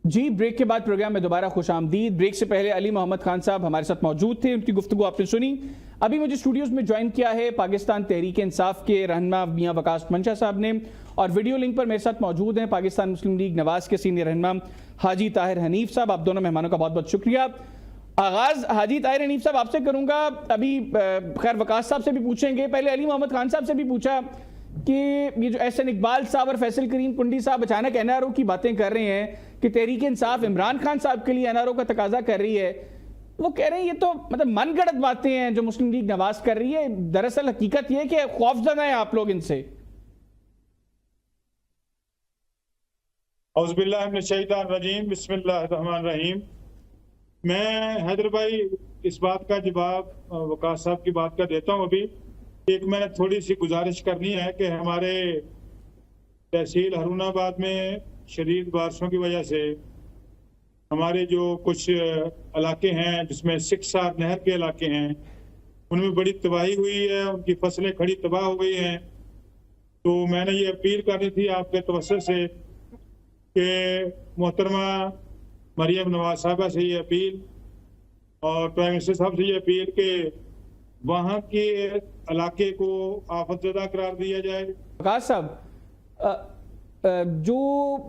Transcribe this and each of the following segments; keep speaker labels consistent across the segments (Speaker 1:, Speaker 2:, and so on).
Speaker 1: जी, break के बाद programme में दोबारा खुश आमदीद। ब्रेक से पहले अली मोहम्मद खान साहब हमारे साथ मौजूद थे, उनकी गुफ्तगू आपने सुनी। अभी मुझे स्टूडियोज में ज्वाइन किया है पाकिस्तान तहरीक इंसाफ के रहनुमा मियां वकास मंशा साहब ने, और वीडियो लिंक पर मेरे साथ मौजूद हैं पाकिस्तान मुस्लिम लीग नवाज के सीनियर रहनुमा हाजी ताहिर हनीफ साहब। आप दोनों मेहमानों का बहुत बहुत शुक्रिया। आगाज हाजी ताहिर हनीफ साहब आपसे करूंगा। अभी खैर वकास साहब से भी पूछेंगे, पहले अली मोहम्मद खान साहब से भी पूछा कि ये जो एहसन इकबाल साहब और फैसल करीम कुंडी साहब अचानक एनआरओ की बातें कर रहे हैं कि तहरीक इंसाफ इमरान खान साहब के लिए एनआरओ का तकाजा कर रही है, वो कह रहे हैं ये तो मतलब मनगढ़ंत बातें हैं जो मुस्लिम लीग नवाज कर रही है। दरअसल हकीकत ये है कि खौफजदा है आप लोग इनसे।
Speaker 2: औज़ुबिल्लाहिमिनश्शैतानिर्रजीम, बिस्मिल्लाहिर्रहमानिर्रहीम। मैं हैदर भाई इस बात का जवाब वकास साहब की बात का देता हूँ। अभी एक मैंने थोड़ी सी गुजारिश करनी है कि हमारे तहसील हरुनाबाद में शदीद बारिशों की वजह से हमारे जो कुछ इलाके हैं जिसमें सिकसार नहर के इलाके हैं उनमें बड़ी तबाही हुई है, उनकी फसलें खड़ी तबाह हो गई हैं। तो मैंने ये अपील करनी थी आपके तवज्जुह से कि मोहतरमा मरियम नवाज साहबा से ये अपील और प्राइम मिनिस्टर साहब से ये अपील कि वहाँ के इलाके को आफतज़दा करार दिया जाए।
Speaker 1: वकास साहब, जो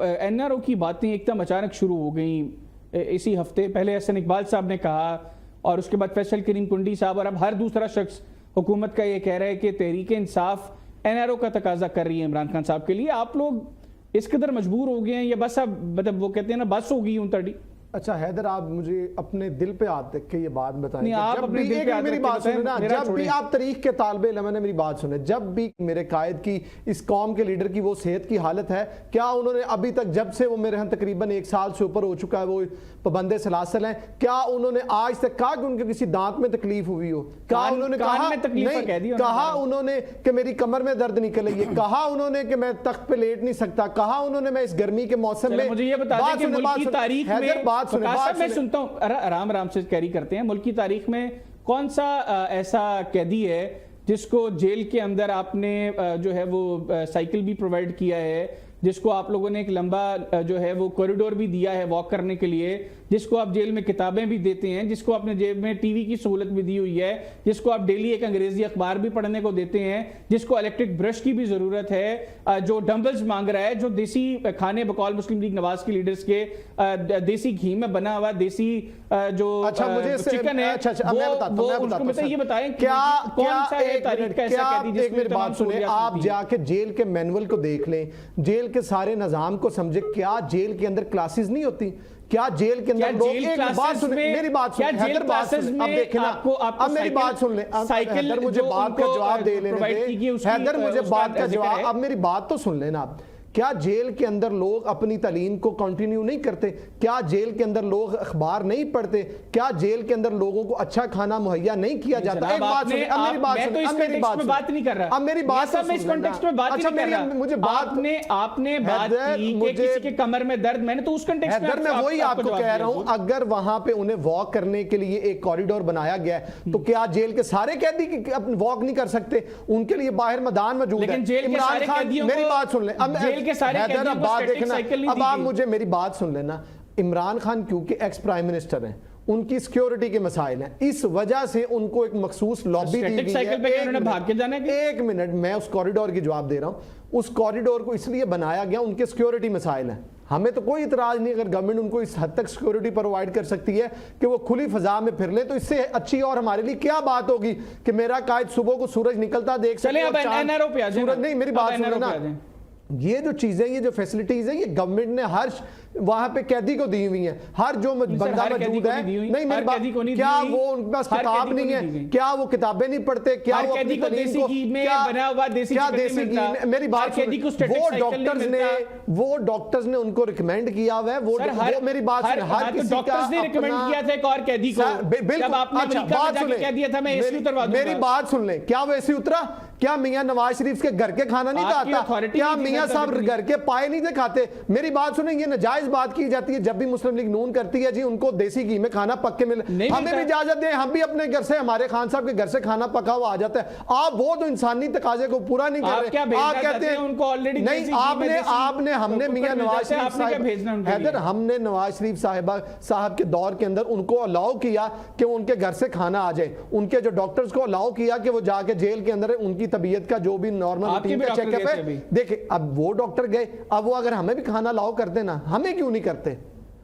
Speaker 1: एनआरओ की बातें एकदम अचानक शुरू हो गई इसी हफ्ते, पहले एहसन इकबाल साहब ने कहा और उसके बाद फैसल करीम कुंडी साहब, और अब हर दूसरा शख्स हुकूमत का ये कह रहा है कि तहरीक इंसाफ एनआरओ का तकाजा कर रही है इमरान खान साहब के लिए। आप लोग इस कदर मजबूर हो गए हैं या बस अब मतलब वो कहते हैं ना बस हो गई ऊं तड़ी?
Speaker 3: अच्छा हैदर, आप मुझे अपने दिल पे हाथ रख के ये बात बताएं।
Speaker 1: आप अपने दिल पे
Speaker 3: मेरी बात सुने ना, जब भी आप तारीख के तालिब इल्म है, मेरी बात सुने, जब भी मेरे कायद की इस कौम के लीडर की वो सेहत की हालत है, क्या उन्होंने अभी तक, जब से वो मेरे यहाँ तकरीबन 1 साल से ऊपर हो चुका है, वो पाबंदे सलासल हैं, क्या उन्होंने आज तक कहा कि उनके किसी दांत में तकलीफ हुई हो? कहा उन्होंने कहा उन्होंने कि मेरी कमर में दर्द निकल रही है? कहा उन्होंने कि मैं तख्त पे लेट नहीं सकता? कहा उन्होंने मैं इस गर्मी के मौसम में?
Speaker 1: मुझे ये बता दें कि मुल्क की तारीख में, मैं सुनता हूं, आराम आराम से कैरी करते हैं, मुल्क की तारीख में कौन सा ऐसा कैदी है जिसको जेल के अंदर आपने जो है वो साइकिल भी प्रोवाइड किया है, जिसको आप लोगों ने एक लंबा जो है वो कॉरिडोर भी दिया है वॉक करने के लिए, जिसको आप जेल में किताबें भी देते हैं, जिसको आपने जेल में टीवी की सहूलत भी दी हुई है, जिसको आप डेली एक अंग्रेजी अखबार भी पढ़ने को देते हैं, जिसको इलेक्ट्रिक ब्रश की भी जरूरत है, जो डंबल्स मांग रहा है, जो देसी खाने बकौल मुस्लिम लीग नवाज के लीडर्स के देसी घी में बना हुआ देसी जो चिकन है, वो ये बताएं क्या कौन सा है तारीख का ऐसा कैदी जिसमें
Speaker 3: मेरी बात सुने, आप जाके जेल के मैनुअल को देख लें, जेल के सारे निजाम को समझे। क्या जेल के अंदर क्लासेस नहीं होती? क्या जेल के अंदर लोग, एक बात सुने, मेरी बात सुने, हैदर बात सुने, अब देखना, अब मेरी बात सुन ले, हैदर मुझे बात का जवाब दे लेने दे, हैदर मुझे बात का जवाब, अब मेरी बात तो सुन लेना आप। क्या जेल के अंदर लोग अपनी तालीम को कंटिन्यू नहीं करते? क्या जेल के अंदर लोग अखबार नहीं पढ़ते? क्या जेल के अंदर लोगों को अच्छा खाना मुहैया नहीं किया जाता? एक बात सुनिए, अब मेरी बात सुनिए, अब मेरी बात
Speaker 1: बात नहीं कर रहा,
Speaker 3: अब मेरी बात
Speaker 1: मैं इस कॉन्टेक्स्ट में बात नहीं कर रहा। मुझे आपने बात की कि किसी के कमर में दर्द, मैंने तो उस कॉन्टेक्स्ट में,
Speaker 3: मैं वही आपको कह रहा हूं, अगर वहां पे उन्हें वॉक करने के लिए एक कॉरिडोर बनाया गया है तो क्या जेल के सारे कैदी वॉक नहीं कर सकते? उनके लिए बाहर मैदान मौजूद है। इमरान खान, मेरी बात सुन ले, हैदर अब बात देखना, अब आप मुझे मेरी बात सुन लेना। इमरान खान क्योंकि एक्स प्राइम मिनिस्टर हैं, उनकी सिक्योरिटी के मसाइल हैं, इस वजह से उनको एक मखसूस लॉबी दी गई है। एक मिनट, मैं उस कॉरिडोर की जवाब दे रहा हूं। उस कॉरिडोर को इसलिए बनाया गया, उनके सिक्योरिटी मसाइल हैं। हमें तो कोई इतराज नहीं अगर गवर्नमेंट उनको इस हद तक सिक्योरिटी प्रोवाइड कर सकती है कि वो खुली फजा में फिर ले, तो इससे अच्छी और हमारे लिए क्या बात होगी कि मेरा कायद सुबह को सूरज निकलता देख सके। सूरज नहीं, मेरी बात सुनो ना, ये जो चीजें, ये जो फैसिलिटीज है, ये गवर्नमेंट ने हर वहां पे कैदी को दी हुई है। हर जो बंदा मौजूद है, नहीं मेरी बात, क्या वो उनके पास किताब नहीं है? क्या वो किताबें नहीं पढ़ते? क्या वो अपनी तालीम को, क्या देसी घी में, मेरी बात, वो डॉक्टर्स ने उनको रिकमेंड किया हुआ है, वो मेरी बात सुन, हर किसी का
Speaker 1: रिकमेंड किया था एक और कैदी को,
Speaker 3: बिल्कुल। अच्छा बात सुन ले, मेरी बात सुन ले, क्या वो ऐसी उतरा? क्या मियां नवाज शरीफ के घर के खाना नहीं खाता? क्या मियां साहब घर के पाए नहीं दिखाते? मेरी बात सुने, ये नजायज जायज बात की जाती है, जब भी मुस्लिम लीग नून करती है जी उनको देसी घी में खाना पक के मिले, हमें भी इजाजत दें, हम भी अपने घर से, हमारे खान साहब के घर से खाना पका हुआ आ जाता है। आप वो तो इंसानी तकाजे को पूरा नहीं कर रहे, आप कहते हैं
Speaker 1: उनको ऑलरेडी
Speaker 3: नहीं, आपने हमने मियां नवाज शरीफ साहब, हैदर, हमने नवाज शरीफ साहब के दौर के अंदर उनको अलाउ किया कि उनके घर से खाना आ जाए, उनके जो डॉक्टर्स को अलाउ किया कि वो जाके जेल के अंदर उनकी तबीयत का जो भी नॉर्मल रूटीन का चेकअप है देखे। अब वो डॉक्टर गए, अब वो अगर हमें भी खाना अलाउ करते ना, हमें क्यों नहीं करते?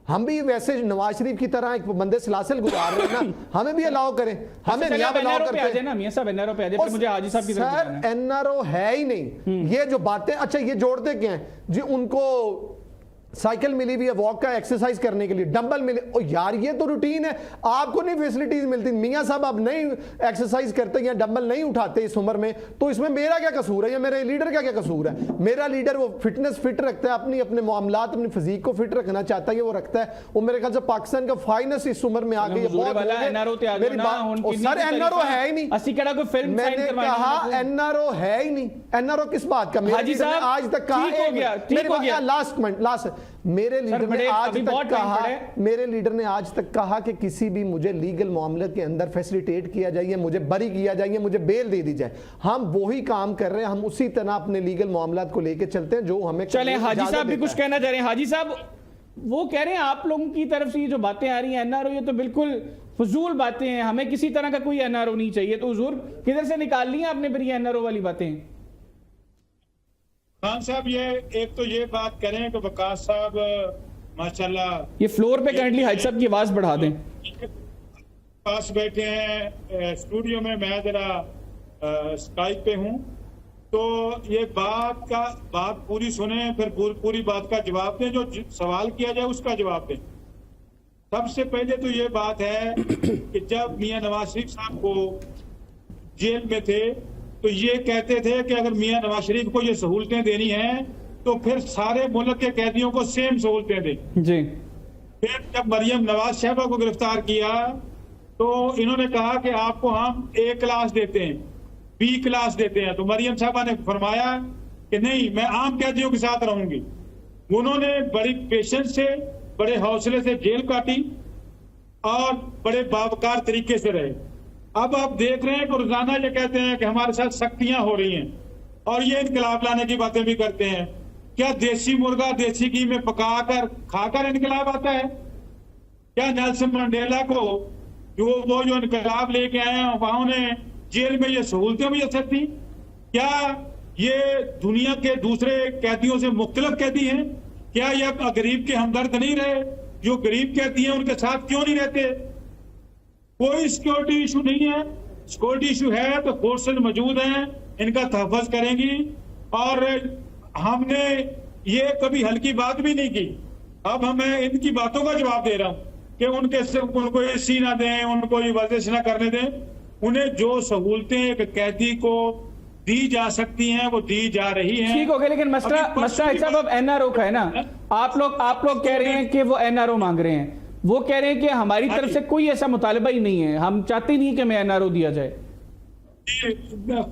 Speaker 3: हम भी वैसे नवाज शरीफ की तरह एक बंदे सिलासिल गुजार रहे हैं ना, हमें भी अलाउ करें, हमें नहीं अलाउ करते ना। मियां साहब एनआरओ पे आ जाए, फिर मुझे हाजी साहब की तरफ जाना है। सर एनआरओ है ही नहीं, ये जो बातें, अच्छा ये जोड़ते क्या हैं जी, उनको साइकिल मिली भी है वॉक का एक्सरसाइज करने के लिए, डंबल मिले, ओ यार ये तो रूटीन है, आपको नहीं फैसिलिटीज मिलती। मियां साहब अब नहीं एक्सरसाइज करते या डंबल नहीं उठाते इस उम्र में, तो इसमें मेरा क्या कसूर है या मेरे लीडर का क्या कसूर है? मेरा लीडर वो फिटनेस फिट रखता है, अपने मामलात, अपनी फिजिक को फिट रखना चाहता है, वो रखता है। वो मेरे ख्याल से पाकिस्तान का फाइनेस्ट इस उम्र में आ गई है। सर एनआरओ है ही नहीं, मैंने कहा एनआरओ है ही नहीं। एनआरओ किस बात का? आज तक कहा, लास्ट मेरे लीडर ने आज तक कहा कि किसी भी मुझे लीगल मामले के अंदर फैसिलिटेट किया जाइए, मुझे बरी किया जाइए, मुझे बेल दे दी जाए। हम वही काम कर रहे हैं, हम उसी तरह अपने लीगल मामलात को लेकर चलते हैं जो हमें।
Speaker 1: चले हाजी साहब भी कुछ कहना चाह रहे हैं। हाजी साहब वो कह रहे हैं आप लोगों की तरफ से ये जो बातें आ रही हैं एनआरओ, ये तो बिल्कुल फजूल बातें हैं, हमें किसी तरह का कोई एनआरओ नहीं चाहिए। तो हुजूर किधर से निकाल ली आपने फिर ये एनआरओ वाली बातें?
Speaker 2: खान साहब ये एक तो ये बात करें कि वकास साहब माशाल्लाह,
Speaker 1: ये फ्लोर पे करंटली हाजी साहब की आवाज बढ़ा दें,
Speaker 2: पास बैठे हैं स्टूडियो में, मैं जरा स्काइप पे हूँ, तो ये बात पूरी सुने, फिर पूरी बात का जवाब दें, जो सवाल किया जाए उसका जवाब दें। सबसे पहले तो ये बात है कि जब मियां नवाज शरीफ साहब को जेल में थे तो ये कहते थे कि अगर मियां नवाज शरीफ को ये सहूलतें देनी हैं तो फिर सारे मुल्क के कैदियों को सेम सहूलतें दें जी। फिर जब मरियम नवाज साहबा को गिरफ्तार किया तो इन्होंने कहा कि आपको हम ए क्लास देते हैं, बी क्लास देते हैं। तो मरियम साहबा ने फरमाया कि नहीं, मैं आम कैदियों के साथ रहूंगी। उन्होंने बड़ी पेशेंस से, बड़े हौसले से जेल काटी और बड़े बावकार तरीके से रहे। अब आप देख रहे हैं कि रोजाना ये कहते हैं कि हमारे साथ सख्तियां हो रही हैं और ये इनकलाब लाने की बातें भी करते हैं। क्या देसी मुर्गा देसी घी में पकाकर खाकर इनकलाब आता है? क्या नेल्सन मंडेला को वो जो इनकलाब लेके आए हैं वहां उन्हें जेल में ये सहूलतें मुयस्सर थी? क्या ये दुनिया के दूसरे कैदियों से मुख्तलिफ कैदी हैं? क्या ये गरीब के हमदर्द नहीं रहे? जो गरीब कैदी हैं उनके साथ क्यों नहीं रहते? कोई सिक्योरिटी इशू नहीं है। सिक्योरिटी इशू है तो फोर्सेज मौजूद हैं, इनका तहफ़्फ़ुज़ करेंगी। और हमने ये कभी हल्की बात भी नहीं की। अब मैं इनकी बातों का जवाब दे रहा हूं कि उनको एसी ना दें, उनको ये वर्जिश ना करने दें। उन्हें जो सहूलतें एक कैदी को दी जा सकती हैं वो दी जा रही हैं।
Speaker 1: ठीक हो गया, लेकिन मसला साहब अब एनआरओ का है ना। आप लोग कह रहे हैं कि वो एनआरओ मांग रहे हैं, वो कह रहे हैं कि हमारी तरफ से कोई ऐसा मुतालबा ही नहीं है, हम चाहते नहीं कि हमें एनआरओ दिया जाए।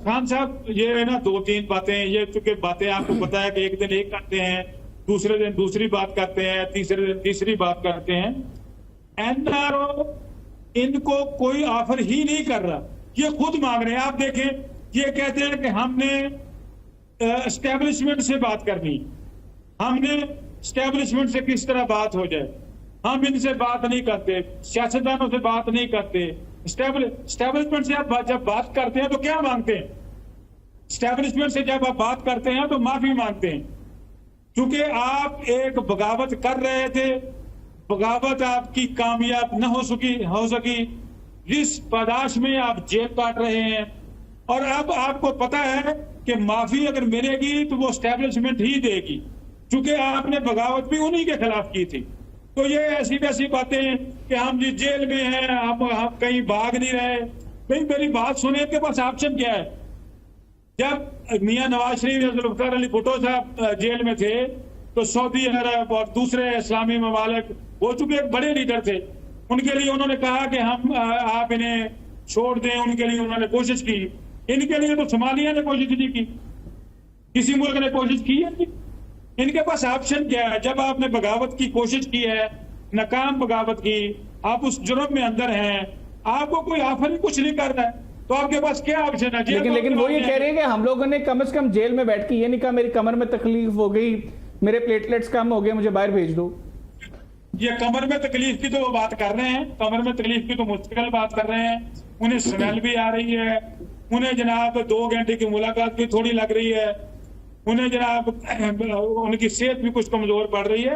Speaker 2: खान साहब ये है ना 2-3 बातें, ये चूंकि बातें आपको पता है कि एक दिन एक करते हैं, दूसरे दिन दूसरी बात करते हैं, तीसरे दिन तीसरी बात करते हैं। एनआरओ इनको कोई ऑफर ही नहीं कर रहा, ये खुद मांग रहे हैं। आप देखें, ये कहते हैं कि हमने एस्टेब्लिशमेंट से बात करनी, हमने एस्टेब्लिशमेंट से किस तरह बात हो जाए, हम इनसे बात नहीं करते, सियासतदानों से बात नहीं करते। एस्टेब्लिशमेंट से आप जब बात करते हैं तो क्या मांगते हैं? एस्टेब्लिशमेंट से जब आप बात करते हैं तो माफी मांगते हैं, क्योंकि आप एक बगावत कर रहे थे, बगावत आपकी कामयाब न हो सकी, जिस पादाश में आप जेल काट रहे हैं। और अब आपको पता है कि माफी अगर मिलेगी तो वो एस्टेब्लिशमेंट ही देगी, क्योंकि आपने बगावत भी उन्हीं के खिलाफ की थी। तो ये ऐसी वैसी बातें कि हम जी जेल में हैं, हम कहीं भाग नहीं रहे। भाई मेरी बात सुने, इनके पास ऑप्शन क्या है? जब मियां नवाज शरीफ जुल्फ़िकार अली भुट्टो साहब जेल में थे तो सऊदी अरब और दूसरे इस्लामी ममालिक, वो चूंकि एक बड़े लीडर थे, उनके लिए उन्होंने कहा कि हम आप इन्हें छोड़ दें। उनके लिए उन्होंने कोशिश की, इनके लिए तो सोमालिया ने कोशिश नहीं की, किसी मुल्क ने कोशिश की है? इनके पास ऑप्शन क्या है? जब आपने बगावत की कोशिश की है, नाकाम बगावत की, आप उस जुर्म में अंदर हैं, आपको कोई ऑफर ही कुछ नहीं कर रहा है, तो आपके पास क्या ऑप्शन है?
Speaker 1: लेकिन वो ये कह रहे हैं कि हम लोगों ने कम से कम जेल में बैठ के ये नहीं कहा मेरी कमर में तकलीफ हो गई, मेरे प्लेटलेट्स कम हो गए, मुझे बाहर भेज दो।
Speaker 2: ये कमर में तकलीफ की तो वो बात कर रहे हैं, कमर में तकलीफ की तो मुश्किल बात कर रहे हैं। उन्हें स्मेल भी आ रही है, उन्हें जनाब 2 घंटे की मुलाकात भी थोड़ी लग रही है, उन्हें जनाब उनकी सेहत भी कुछ कमजोर पड़ रही है।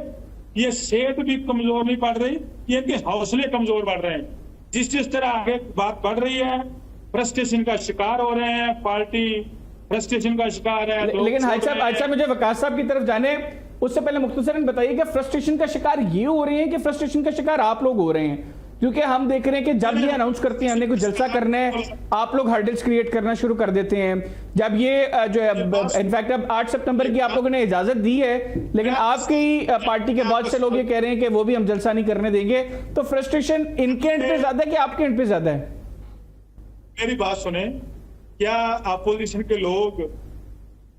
Speaker 2: ये सेहत भी कमजोर नहीं पड़ रही, ये इनके हौसले कमजोर बढ़ रहे हैं। जिस तरह आगे बात बढ़ रही है, फ्रस्ट्रेशन का शिकार हो रहे हैं, पार्टी फ्रस्ट्रेशन का शिकार है।
Speaker 1: लेकिन हाजी साहब मुझे वकास साहब की तरफ जाने उससे पहले मुख्तसरन बताइए कि फ्रस्ट्रेशन का शिकार ये हो रहे हैं कि फ्रस्ट्रेशन का शिकार आप लोग हो रहे हैं? क्योंकि हम देख रहे हैं कि जब ये अनाउंस करते हैं हमने कुछ जलसा करना है, आप लोग हर्डल्स क्रिएट करना शुरू कर देते हैं। जब ये जो है इनफैक्ट अब 8 सितंबर की आप लोगों ने इजाजत दी है, लेकिन आपकी पार्टी के बहुत से लोग ये कह रहे हैं कि वो भी हम जलसा नहीं करने देंगे। तो फ्रस्ट्रेशन इनके एंड पे ज्यादा है कि आपके एंड पे ज्यादा है?
Speaker 2: मेरी बात सुने, क्या अपोजिशन के लोग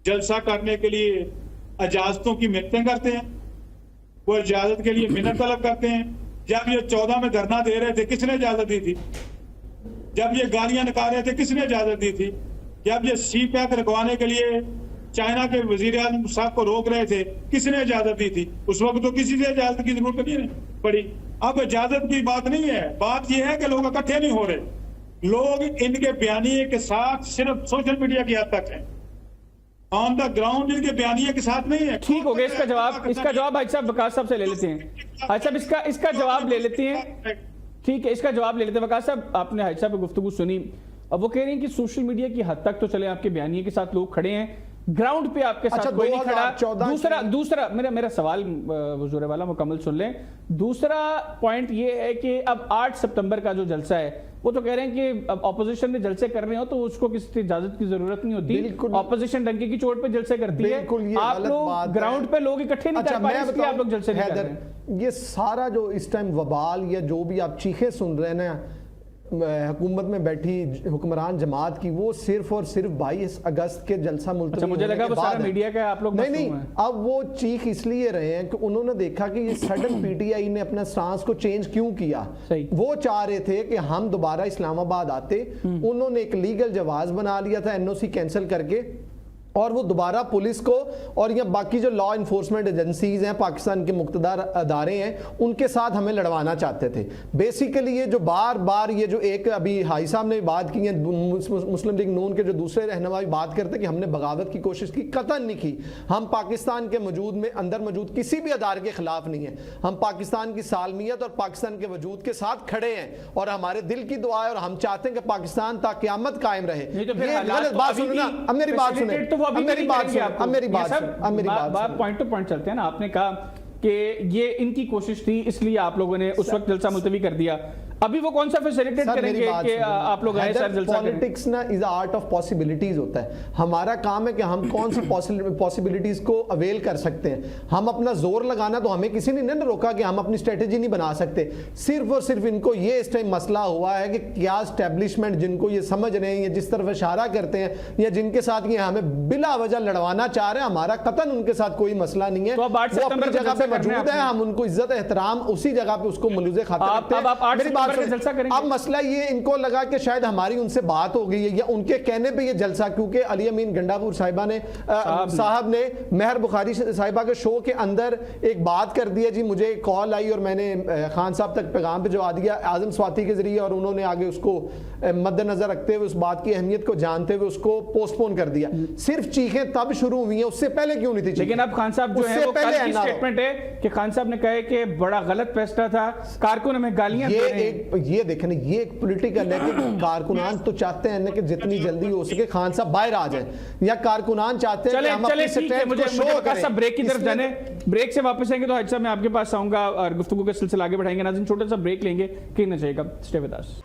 Speaker 2: जलसा करने के लिए इजाजतों की मिन्नतें करते हैं? वो इजाजत के लिए मिन्नत तलब करते हैं? जब ये 14 में धरना दे रहे थे, किसने इजाजत दी थी? जब ये गालियां निकाल रहे थे, किसने इजाजत दी थी? जब ये सी पैक रखवाने के लिए चाइना के वजीर आजम साहब को रोक रहे थे, किसने इजाजत दी थी? उस वक्त तो किसी से इजाजत की जरूरत नहीं पड़ी। अब इजाजत की बात नहीं है, बात यह है कि लोग इकट्ठे नहीं हो रहे। लोग इनके बयानिए के साथ सिर्फ सोशल मीडिया की हद तक है, ऑन द ग्राउंड इनके बयानिए के साथ नहीं है।
Speaker 1: ठीक हो गया, इसका जवाब हाजी साहब वकास साहब से ले लेते हैं। हाजी साहब इसका जवाब ले लेते हैं। ठीक है, इसका जवाब ले लेते हैं। वकास साहब, आपने हाजी साहब की गुफ्तगू सुनी, अब वो कह रहे हैं कि सोशल मीडिया की हद तक तो चले आपके बयानिए के साथ लोग खड़े हैं, ग्राउंड पे आपके साथ कोई नहीं खड़ा। दूसरा मेरा सवाल हुजूर वाला मुकम्मल सुन लें। दूसरा पॉइंट ये है कि अब 8 सितंबर का जो जलसा है, वो तो कह रहे हैं कि अब ऑपोजिशन में जलसे कर रहे हो तो उसको किसी इजाजत की जरूरत नहीं होती, ऑपोजिशन डंके की चोट पे जलसे करती है। आप लोग ग्राउंड पे लोग इकट्ठे नहीं कर पा रहे, इसलिए आप लोग जलसे नहीं कर रहे।
Speaker 3: ये सारा जो इस टाइम वबाल या जो भी आप चीखें सुन रहे हैं ना हुकूमत में बैठी हुक्मरान जमात की, वो सिर्फ और सिर्फ 22 अगस्त के जलसा मुल्तवी
Speaker 1: मुझे लगा वो सारा मीडिया का आप लोग
Speaker 3: नहीं, अब वो चीख इसलिए रहे हैं कि उन्होंने देखा कि ये सडन पीटीआई ने अपना स्टांस को चेंज क्यों किया। वो चाह रहे थे कि हम दोबारा इस्लामाबाद आते, उन्होंने एक लीगल जवाज बना लिया था एनओसी कैंसिल करके, और वो दोबारा पुलिस को और या बाकी जो लॉ इन्फोर्समेंट एजेंसीज हैं, पाकिस्तान के मुख्तदार अदारे हैं, उनके साथ हमें लड़वाना चाहते थे। बेसिकली ये जो बार बार ये जो एक अभी हाई साहब ने बात की है, मुस्लिम लीग नून के जो दूसरे रहनुमा बात करते कि हमने बगावत की कोशिश की, कतई नहीं की। हम पाकिस्तान के अंदर मौजूद किसी भी अदारे के खिलाफ नहीं है। हम पाकिस्तान की सालमियत और पाकिस्तान के वजूद के साथ खड़े हैं, और हमारे दिल की दुआ है और हम चाहते हैं कि पाकिस्तान ता क़यामत कायम रहे। गलत बात सुनो ना, अब मेरी बात सुने,
Speaker 1: पॉइंट टू पॉइंट चलते हैं ना। आपने कहा कि ये इनकी कोशिश थी इसलिए आप लोगों ने उस वक्त जलसा मुलतवी कर दिया, अभी वो कौन सा फैसिलिटेट करेंगे कि आप लोग आए सर जलसा करें?
Speaker 3: पॉलिटिक्स ना इज आर्ट ऑफ पॉसिबिलिटीज होता है। हमारा काम है कि हम कौन सी पॉसिबिलिटीज को अवेल कर सकते हैं। हम अपना जोर लगाना, तो हमें किसी ने नहीं रोका कि हम अपनी स्ट्रेटेजी नहीं बना सकते। सिर्फ और सिर्फ इनको ये इस टाइम मसला हुआ है कि क्या स्टैब्लिशमेंट जिनको ये समझ रहे हैं या जिस तरफ इशारा करते हैं या जिनके साथ ये हमें बिला वजह लड़वाना चाह रहे हैं, हमारा कतन उनके साथ कोई मसला नहीं है।
Speaker 1: तो
Speaker 3: वो अपनी जगह पे मौजूद है, हम उनको इज्जत एहतराम उसी जगह पे उसको मलूज़े खाते रखते हैं। अब मसला ये इनको लगा कि शायद हमारी उनसे बात हो गई है या उनके कहने पे ये जलसा, क्योंकि अली अमीन गंडापुर साहिबा ने साहब ने मेहर बुखारी साहिबा के शो के अंदर एक बात कर दिया जी। मुझे कॉल आई और मैंने खान साहब तक पैगाम भिजवा दिया आजम स्वाति के जरिए, और उन्होंने आगे उसको मद्देनजर रखते हुए उस बात की अहमियत को जानते हुए उसको पोस्टपोन कर दिया। सिर्फ चीखें तब शुरू हुई हैं, उससे पहले क्यों नहीं थी?
Speaker 1: लेकिन अब खान साहब जो है वो कल की स्टेटमेंट है कि खान साहब ने कहा कि बड़ा गलत फैसला था, कारकुन हमें गालियां दे रहे हैं।
Speaker 3: ये देखें, ये एक पॉलिटिकल है कि कारकुनान तो चाहते हैं कि जितनी जल्दी हो सके खान साहब बाहर आ जाएं, या कारकुनान चाहते हैं कि हम अपनी स्ट्रेंथ को शो करें।
Speaker 1: सब ब्रेक की तरफ जाने, ब्रेक से वापस आएंगे तो हाजी साहब मैं आपके पास आऊंगा और गुफ्तगू का सिलसिला आगे बढ़ाएंगे। नाज़रीन छोटा सा ब्रेक लेंगे, कहीं ना जाएगा, स्टे विद अस।